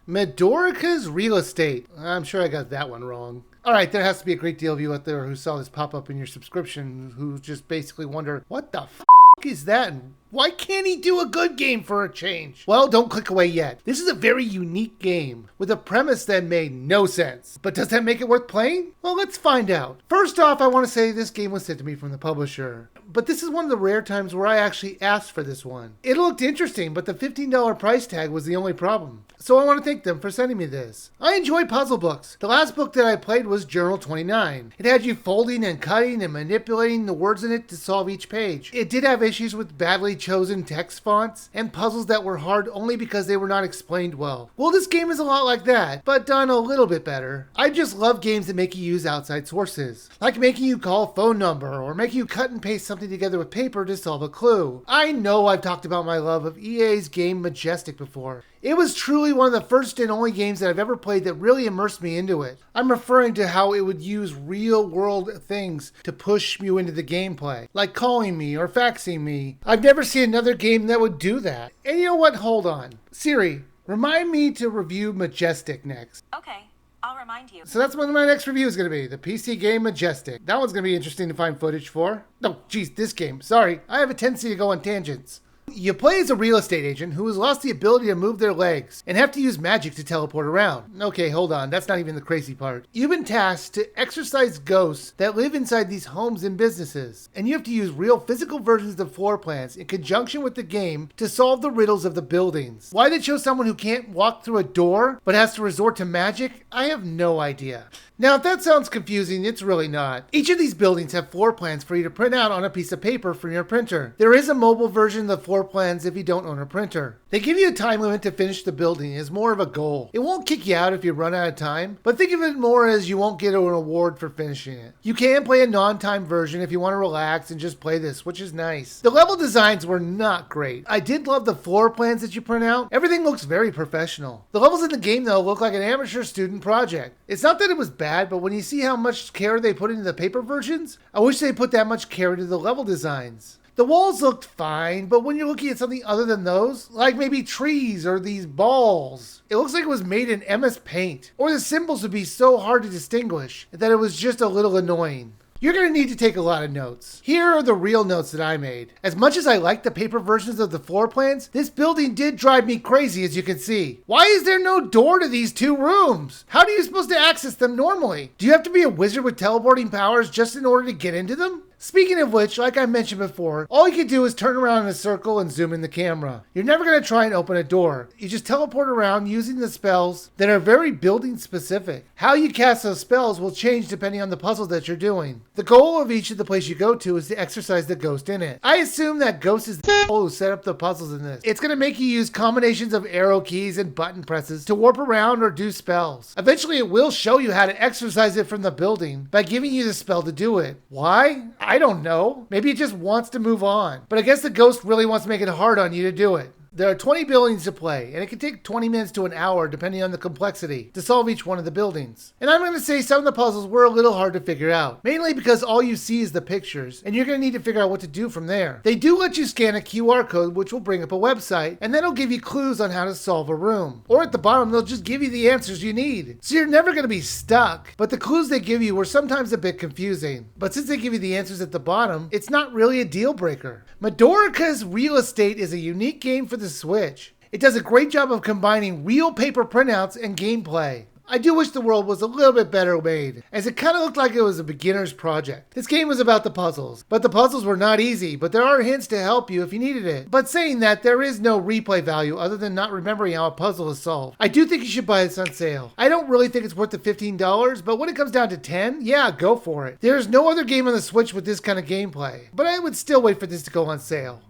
Madorica's Real Estate. I'm sure I got that one wrong. Alright, there has to be a great deal of you out there who saw this pop up in your subscription who just basically wonder, what the f is that? And why can't he do a good game for a change? Well, don't click away yet. This is a very unique game with a premise that made no sense. But does that make it worth playing? Well, let's find out. First off, I want to say this game was sent to me from the publisher. But this is one of the rare times where I actually asked for this one. It looked interesting, but the $15 price tag was the only problem. So I want to thank them for sending me this. I enjoy puzzle books. The last book that I played was Journal 29. It had you folding and cutting and manipulating the words in it to solve each page. It did have issues with badly chosen text fonts and puzzles that were hard only because they were not explained well. Well, this game is a lot like that, but done a little bit better. I just love games that make you use outside sources, like making you call a phone number or making you cut and paste something together with paper to solve a clue. I know I've talked about my love of EA's game Majestic before. It was truly one of the first and only games that I've ever played that really immersed me into it. I'm referring to how it would use real world things to push you into the gameplay, like calling me or faxing me. I've never seen another game that would do that. And you know what? Hold on. Siri, remind me to review Majestic next. Okay, I'll remind you. So that's what my next review is going to be, the PC game Majestic. That one's going to be interesting to find footage for. No, geez, this game. Sorry, I have a tendency to go on tangents. You play as a real estate agent who has lost the ability to move their legs and have to use magic to teleport around. Okay, hold on, that's not even the crazy part. You've been tasked to exorcise ghosts that live inside these homes and businesses, and you have to use real physical versions of floor plans in conjunction with the game to solve the riddles of the buildings. Why they chose someone who can't walk through a door but has to resort to magic, I have no idea. Now, if that sounds confusing, it's really not. Each of these buildings have floor plans for you to print out on a piece of paper from your printer. There is a mobile version of the floor plans if you don't own a printer. They give you a time limit to finish the building as more of a goal. It won't kick you out if you run out of time, but think of it more as you won't get an award for finishing it. You can play a non-time version if you want to relax and just play this, which is nice. The level designs were not great. I did love the floor plans that you print out. Everything looks very professional. The levels in the game, though, look like an amateur student project. It's not that it was bad, but when you see how much care they put into the paper versions, I wish they put that much care into the level designs. The walls looked fine, but when you're looking at something other than those, like maybe trees or these balls, it looks like it was made in MS Paint. Or the symbols would be so hard to distinguish that it was just a little annoying. You're going to need to take a lot of notes. Here are the real notes that I made. As much as I like the paper versions of the floor plans, this building did drive me crazy, as you can see. Why is there no door to these two rooms? How are you supposed to access them normally? Do you have to be a wizard with teleporting powers just in order to get into them? Speaking of which, like I mentioned before, all you can do is turn around in a circle and zoom in the camera. You're never going to try and open a door. You just teleport around using the spells that are very building specific. How you cast those spells will change depending on the puzzle that you're doing. The goal of each of the places you go to is to exorcise the ghost in it. I assume that ghost is the who set up the puzzles in this. It's going to make you use combinations of arrow keys and button presses to warp around or do spells. Eventually it will show you how to exorcise it from the building by giving you the spell to do it. Why? I don't know. Maybe it just wants to move on. But I guess the ghost really wants to make it hard on you to do it. There are 20 buildings to play, and it can take 20 minutes to an hour, depending on the complexity, to solve each one of the buildings. And I'm going to say some of the puzzles were a little hard to figure out, mainly because all you see is the pictures, and you're going to need to figure out what to do from there. They do let you scan a QR code, which will bring up a website, and then it'll give you clues on how to solve a room. Or at the bottom, they'll just give you the answers you need. So you're never going to be stuck, but the clues they give you were sometimes a bit confusing. But since they give you the answers at the bottom, it's not really a deal breaker. Madorica's Real Estate is a unique game for the Switch. It does a great job of combining real paper printouts and gameplay. I do wish the world was a little bit better made, as it kind of looked like it was a beginner's project. This game was about the puzzles, but the puzzles were not easy, but there are hints to help you if you needed it. But saying that, there is no replay value other than not remembering how a puzzle is solved. I do think you should buy this on sale. I don't really think it's worth the $15, but when it comes down to 10, yeah, go for it. There's no other game on the Switch with this kind of gameplay, but I would still wait for this to go on sale.